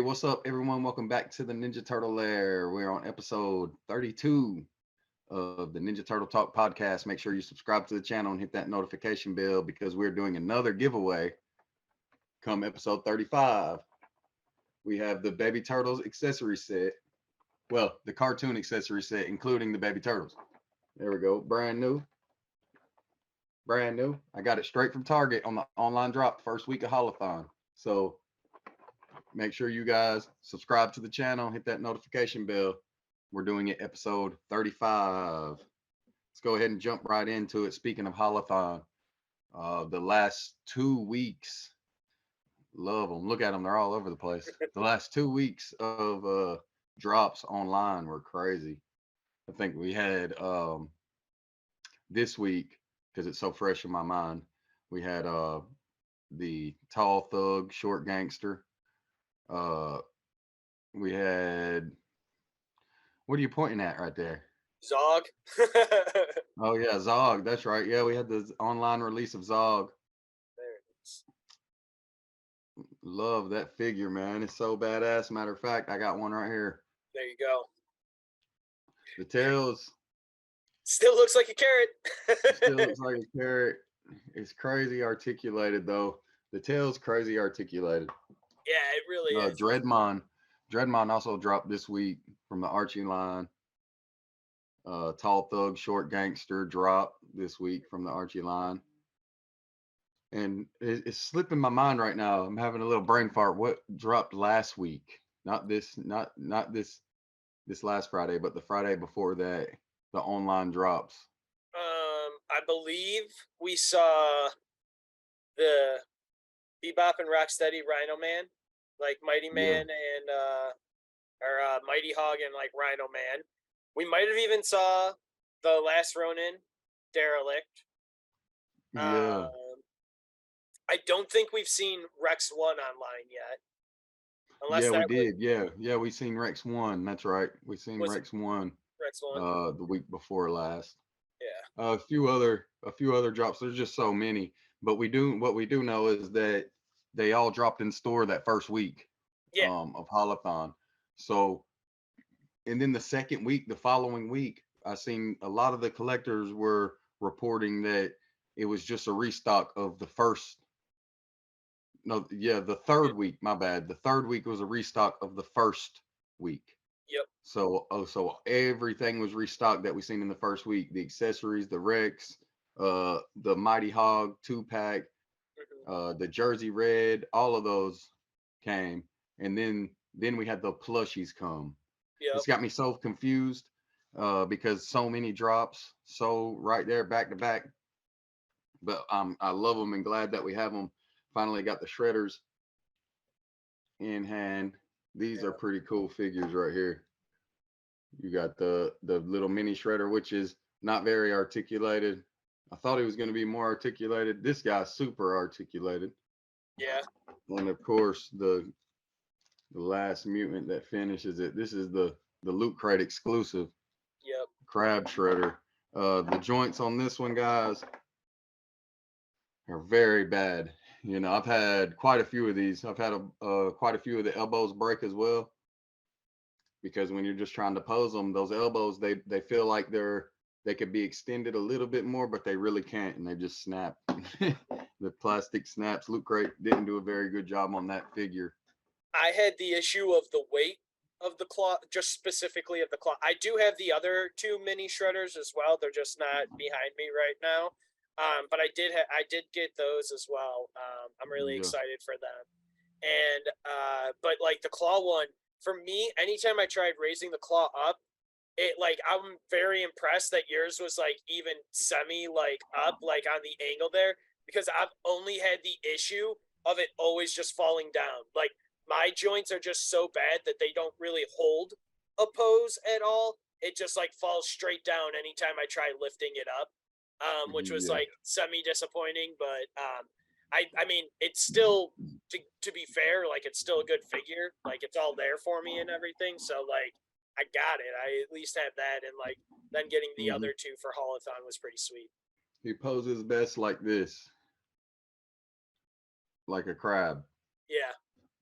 Hey, what's up, everyone? Welcome back to the Ninja Turtle Lair. We're on episode 32 of the Ninja Turtle Talk podcast. Make sure you subscribe to the channel and hit that notification bell because we're doing another giveaway come episode 35. We have the Baby Turtles accessory set. Well, the cartoon accessory set, including the Baby Turtles. There we go. Brand new. Brand new. I got it straight from Target on the online drop first week of Holathon. So make sure you guys subscribe to the channel, hit that notification bell. We're doing it episode 35. Let's go ahead and jump right into it. Speaking of Holathon, the last 2 weeks, love them. Look at them. They're all over the place. The last 2 weeks of drops online were crazy. I think we had this week, because it's so fresh in my mind, we had the Tall Thug, Short Gangster. We had, what are you pointing at right there? Zog. Oh yeah, Zog. That's right. Yeah, we had the online release of Zog. There it is. Love that figure, man. It's so badass. Matter of fact, I got one right here. There you go. The tails Still looks like a carrot. still looks like a carrot. It's crazy articulated though. The tail's crazy articulated. Yeah, it really is. Dreadmon also dropped this week from the Archie line. Tall Thug, Short Gangster dropped this week from the Archie line. And it's slipping my mind right now. I'm having a little brain fart. What dropped last week? Not this last Friday, but the Friday before that, the online drops. I believe we saw the Bebop and Rocksteady Rhino Man, like Mighty Man and Mighty Hog and like Rhino Man. We might have even saw the Last Ronin Derelict. Yeah. I don't think we've seen Rex 1 online yet. Unless we did. Yeah, we seen Rex 1. That's right. We seen Rex 1. Rex 1. The week before last. Yeah. A few other drops. There's just so many. But what we do know is that they all dropped in store that first week of Holathon. So, and then the second week, the following week, I seen a lot of the collectors were reporting that it was just a restock of the third week. My bad. The third week was a restock of the first week. Yep. So everything was restocked that we seen in the first week. The accessories, the Rex, the Mighty Hog 2-pack, the Jersey Red, all of those came. And then we had the plushies come. Yep. It's got me so confused because so many drops, so right there back to back. But I love them and glad that we have them. Finally got the shredders in hand. These are pretty cool figures right here. You got the little mini shredder, which is not very articulated. I thought he was going to be more articulated. This guy's super articulated. Yeah. And of course, the last mutant that finishes it. This is the Loot Crate exclusive. Yep. Crab shredder. The joints on this one, guys, are very bad. You know, I've had quite a few of these. I've had quite a few of the elbows break as well. Because when you're just trying to pose them, those elbows, they feel like they could be extended a little bit more, but they really can't, and they just snap. The plastic snaps. Loot Crate didn't do a very good job on that figure. I had the issue of the weight of the claw, just specifically of the claw. I do have the other two mini shredders as well. They're just not behind me right now. But I did get those as well. I'm really excited for them. And but like the claw one, for me, anytime I tried raising the claw up, it like I'm very impressed that yours was like even semi like up, like on the angle there, because I've only had the issue of it always just falling down. Like my joints are just so bad that they don't really hold a pose at all. It just like falls straight down anytime I try lifting it up, which was like semi disappointing. But I mean, it's still, to be fair, like it's still a good figure. Like it's all there for me and everything. So like I got it. I at least have that, and like then getting the other two for Holathon was pretty sweet. He poses best like this, like a crab. Yeah.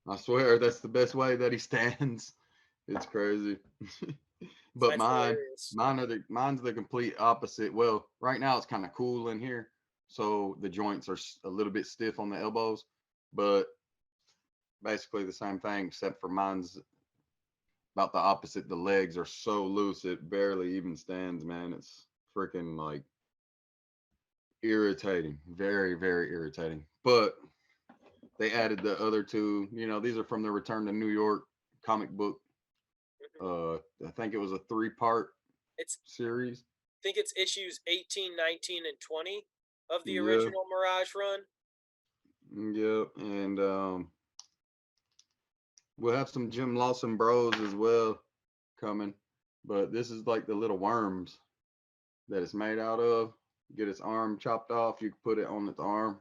I swear that's the best way that he stands. It's crazy. But That's hilarious. mine's the complete opposite. Well, right now it's kind of cool in here, so the joints are a little bit stiff on the elbows, but basically the same thing, except for mine's about the opposite. The legs are so loose it barely even stands, man. It's freaking like irritating, very very irritating. But they added the other two. These are from the Return to New York comic book. Mhm. I think it was a 3-part It's series. I think it's issues 18, 19, and 20 of the Yeah, original Mirage run. yeah, and we'll have some Jim Lawson Bros as well coming. But this is like the little worms that it's made out of. Get its arm chopped off, you can put it on its arm.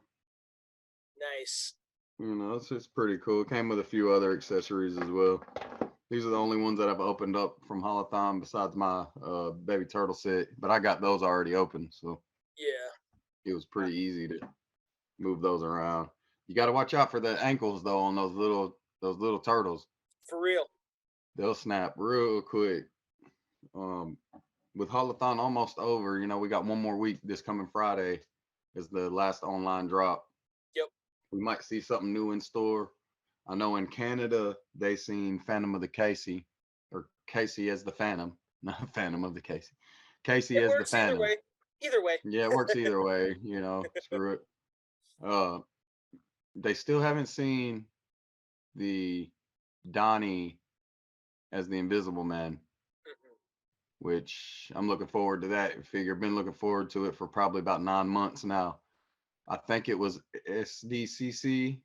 Nice. It's pretty cool. It came with a few other accessories as well. These are the only ones that I've opened up from HaulAthon besides my baby turtle set, but I got those already open, so Yeah. it was pretty easy to move those around. You got to watch out for the ankles though on those little turtles. For real. They'll snap real quick. Um, with Holathon almost over, we got one more week. This coming Friday is the last online drop. Yep. We might see something new in store. I know in Canada they seen Phantom of the Casey, or Casey as the Phantom, not Phantom of the Casey. Casey It as the works either Phantom. way. Either way. Yeah, it works either way. Screw it. Uh, they still haven't seen the Donnie as the Invisible Man, Mhm. which I'm looking forward to that figure. Been looking forward to it for probably about 9 months now. I think it was SDCC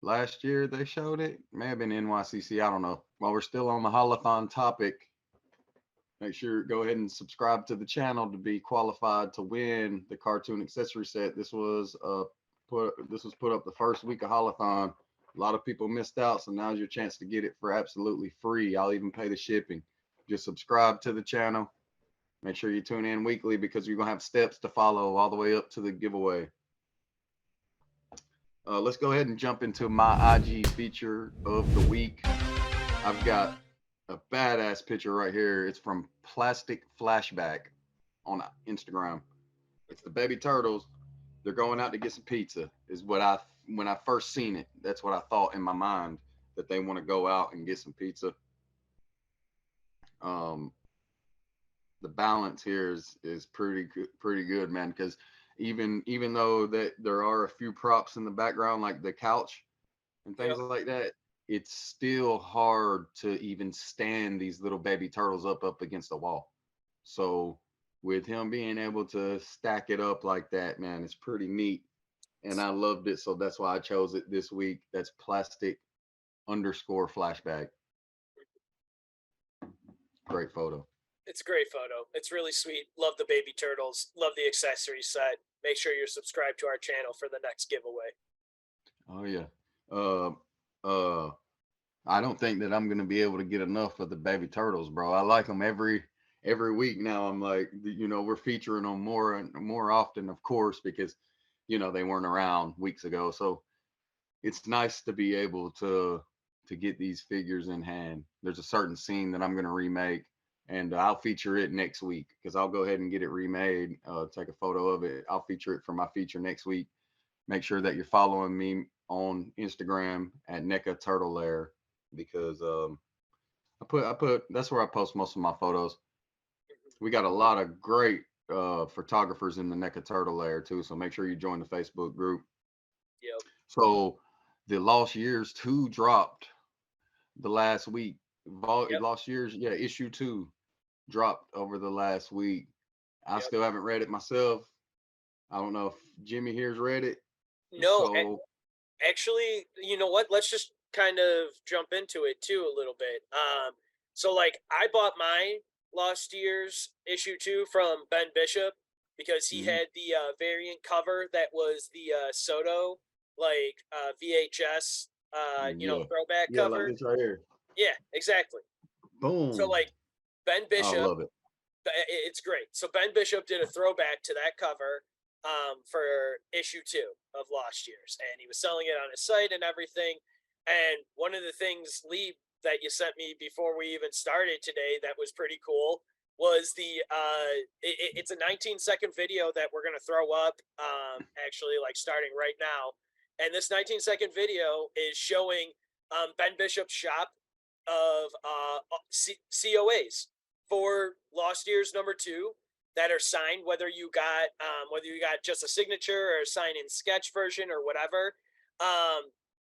last year they showed it. May have been NYCC. I don't know. While we're still on the Holathon topic, make sure go ahead and subscribe to the channel to be qualified to win the cartoon accessory set. This was put up the first week of Holathon. A lot of people missed out, so now's your chance to get it for absolutely free. I'll even pay the shipping. Just subscribe to the channel. Make sure you tune in weekly because you're gonna have steps to follow all the way up to the giveaway. Let's go ahead and jump into my IG feature of the week. I've got a badass picture right here. It's from Plastic Flashback on Instagram. It's the baby turtles. They're going out to get some pizza. Is what when I first seen it, that's what I thought in my mind, that they want to go out and get some pizza. Um, the balance here is pretty good, man. Because even though that there are a few props in the background like the couch and things Yep. like that, it's still hard to even stand these little baby turtles up against the wall. So with him being able to stack it up like that, man, it's pretty neat. And I loved it. So that's why I chose it this week. That's plastic_flashback. Great photo. It's a great photo. It's really sweet. Love the baby turtles. Love the accessory set. Make sure you're subscribed to our channel for the next giveaway. Oh yeah. Uh uh I don't think that I'm gonna be able to get enough of the baby turtles, bro. I like them every week now. I'm like, we're featuring them more and more often, of course, because they weren't around weeks ago. So it's nice to be able to get these figures in hand. There's a certain scene that I'm gonna remake, and I'll feature it next week because I'll go ahead and get it remade. Take a photo of it. I'll feature it for my feature next week. Make sure that you're following me on Instagram at NECA Turtle Lair because I put that's where I post most of my photos. We got a lot of great photographers in the NECA Turtle Lair too, so make sure you join the Facebook group. Yep. So the Lost Years 2 dropped the last week. Yep. Lost Years, yeah, issue 2 dropped over the last week. I Yep. still haven't read it myself. I don't know if Jimmy here's read it. No, So actually, you know what? Let's just kind of jump into it too a little bit. So like I bought my Lost Years issue 2 from Ben Bishop because he mhm, had the variant cover that was the Soto VHS yeah. throwback Yeah, like cover. this right here. Yeah, exactly. So Boom. like Ben I Bishop, love it. it's great. So Ben Bishop did a throwback to that cover for issue 2 of Lost Years, and he was selling it on his site and everything. And one of the things, Lee, that you sent me before we even started today that was pretty cool was it's a 19-second video that we're going to throw up actually, like, starting right now. And this 19-second video is showing Ben Bishop's shop of COAs for Lost Years #2 that are signed, whether you got just a signature or a sign-in sketch version or whatever.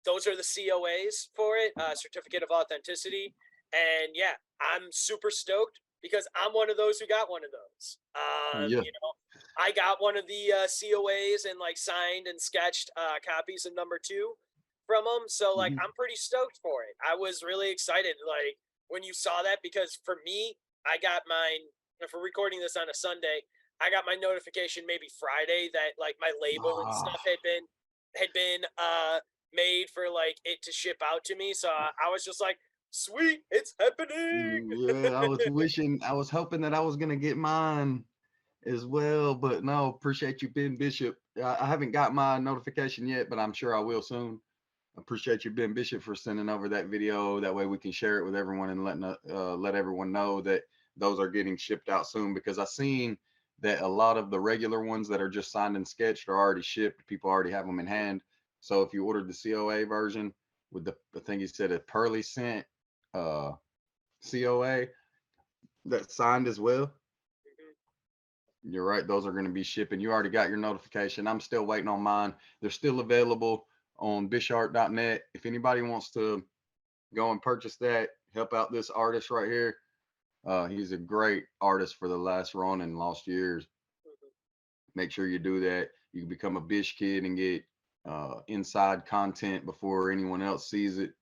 Those are the COAs for it, certificate of authenticity. And yeah, I'm super stoked because I'm one of those who got one of those. Yeah. I got one of the COAs and, like, signed and sketched copies of #2 from them. So, like, I'm pretty stoked for it. I was really excited, like, when you saw that, because for me, I got mine, if we're recording this on a Sunday, I got my notification maybe Friday that, like, my label and stuff had been made for, like, it to ship out to me. So I was just like, sweet, it's happening. Yeah, I was hoping that I was gonna get mine as well, but no, appreciate you, Ben Bishop. I haven't got my notification yet, but I'm sure I will soon. Appreciate you, Ben Bishop, for sending over that video. That way we can share it with everyone and let everyone know that those are getting shipped out soon, because I seen that a lot of the regular ones that are just signed and sketched are already shipped. People already have them in hand. So if you ordered the COA version with the thing you said, a Pearly Scent COA that's signed as well, you're right, those are going to be shipping. You already got your notification. I'm still waiting on mine. They're still available on bishart.net. If anybody wants to go and purchase that, help out this artist right here. He's a great artist for the Last Ronin, Lost Years. Make sure you do that. You can become a Bish kid and get inside content before anyone else sees it.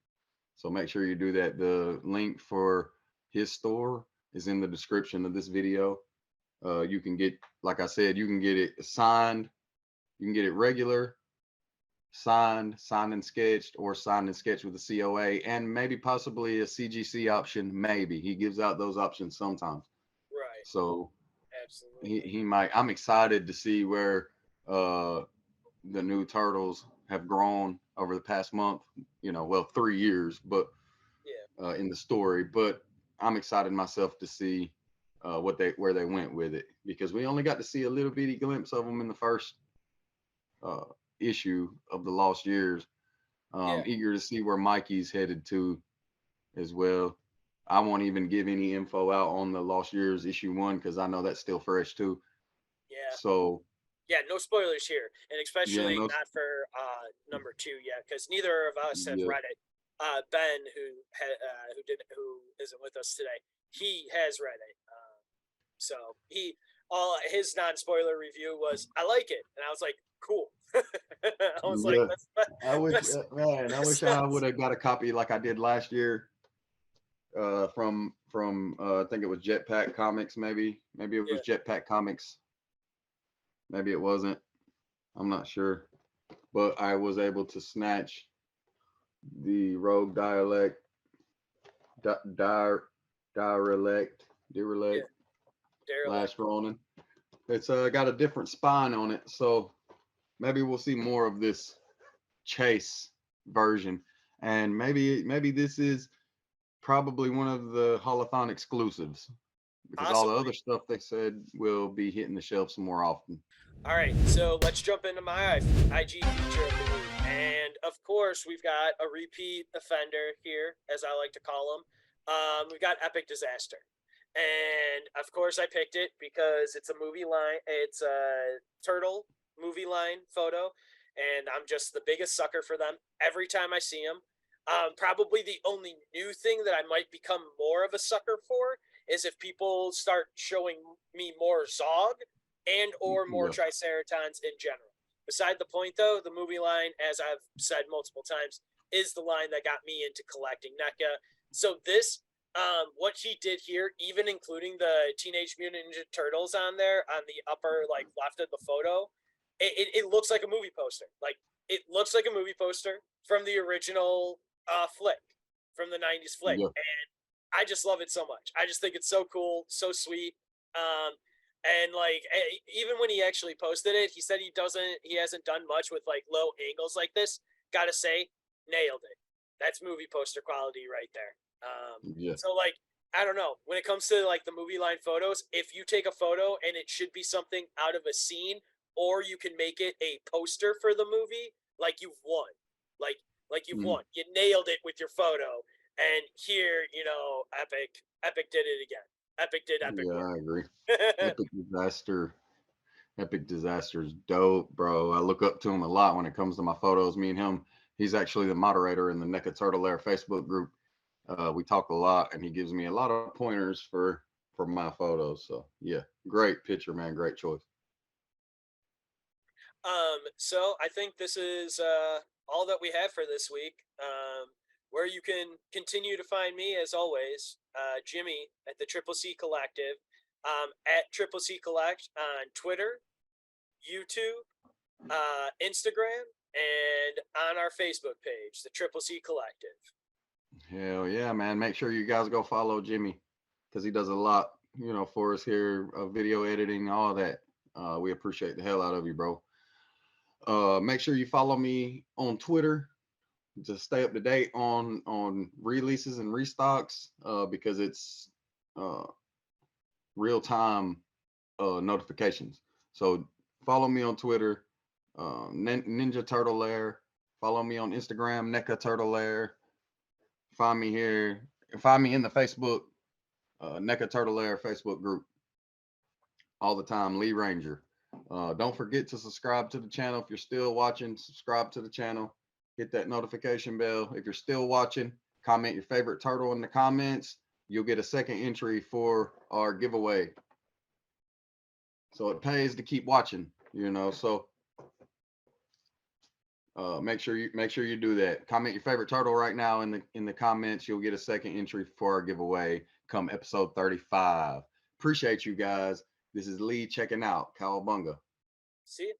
So make sure you do that. The link for his store is in the description of this video. You can get, like I said, you can get it signed, you can get it regular, signed and sketched, or signed and sketched with a COA, and maybe possibly a CGC option. Maybe he gives out those options sometimes. Right. So absolutely, he might. I'm excited to see where the new turtles have grown over the past month. Well, 3 years, but yeah, in the story. But I'm excited myself to see where they went with it, because we only got to see a little bitty glimpse of them in the first issue of the Lost Years. yeah. Eager to see where Mikey's headed to as well. I won't even give any info out on the Lost Years issue 1, because I know that's still fresh too. Yeah. So Yeah, no spoilers here, and yeah, especially no, not for #2 yet, because neither of us have yeah, read it. Ben, who isn't with us today, he has read it. So all his non-spoiler review was, "I like it," and I was like, "Cool." I was like, yeah. I wish, that's, man, I that wish I sounds would have got a copy like I did last year. From I think it was Jetpack Comics, maybe it was yeah, Jetpack Comics, maybe it wasn't. I'm not sure, but I was able to snatch the Rogue Dialect, Derelict, yeah, Last derelict. Ronin. It's got a different spine on it, so maybe we'll see more of this chase version, and maybe this is probably one of the Holathon exclusives, because all the Possibly. other stuff they said will be hitting the shelves more often. All right, so let's jump into my IG feature of the week. And of course, we've got a repeat offender here, as I like to call him. We've got Epic Disaster. And of course, I picked it because it's a movie line, it's a turtle movie line photo. And I'm just the biggest sucker for them every time I see them. Probably the only new thing that I might become more of a sucker for is if people start showing me more Zog and or more Yeah, Triceratons in general. Beside the point, though, the movie line, as I've said multiple times, is the line that got me into collecting NECA. So this, what he did here, even including the Teenage Mutant Ninja Turtles on there on the upper, like, left of the photo, it looks like a movie poster. Like, it looks like a movie poster from the original flick, from the '90s flick, yeah, and I just love it so much. I just think it's so cool, so sweet. And like, even when he actually posted it, he said he hasn't done much with, like, low angles like this. Gotta say, nailed it. that's movie poster quality right there. Yeah. So like, I don't know, when it comes to like the movie line photos, if you take a photo and it should be something out of a scene, or you can make it a poster for the movie, like you've won. Like you've Mm. won. You nailed it with your photo. And here, you know, Epic did it again. Epic did epic Yeah, work. I agree. Epic disaster. Epic disaster is dope, bro. I look up to him a lot when it comes to my photos. Me and him, he's actually the moderator in the NECA Turtle Lair Facebook group. We talk a lot, and he gives me a lot of pointers for my photos. So yeah, great picture, man. Great choice. So I think this is all that we have for this week. Where you can continue to find me, as always, Jimmy at the Triple C Collective, at Triple C Collect on Twitter, YouTube, Instagram, and on our Facebook page, the Triple C Collective. Hell yeah, man. Make sure you guys go follow Jimmy because he does a lot, for us here, video editing, all that. We appreciate the hell out of you, bro. Make sure you follow me on Twitter to stay up to date on releases and restocks, because it's real time notifications. So follow me on Twitter, Ninja Turtle Lair. Follow me on Instagram, NECA Turtle Lair. Find me here. Find me in the Facebook, NECA Turtle Lair Facebook group all the time. Lee Ranger. Don't forget to subscribe to the channel. If you're still watching, subscribe to the channel. Hit that notification bell. If you're still watching, comment your favorite turtle in the comments. You'll get a second entry for our giveaway. So it pays to keep watching, So make sure you do that. Comment your favorite turtle right now in the comments. You'll get a second entry for our giveaway come episode 35. Appreciate you guys. This is Lee checking out. Cowabunga. See you.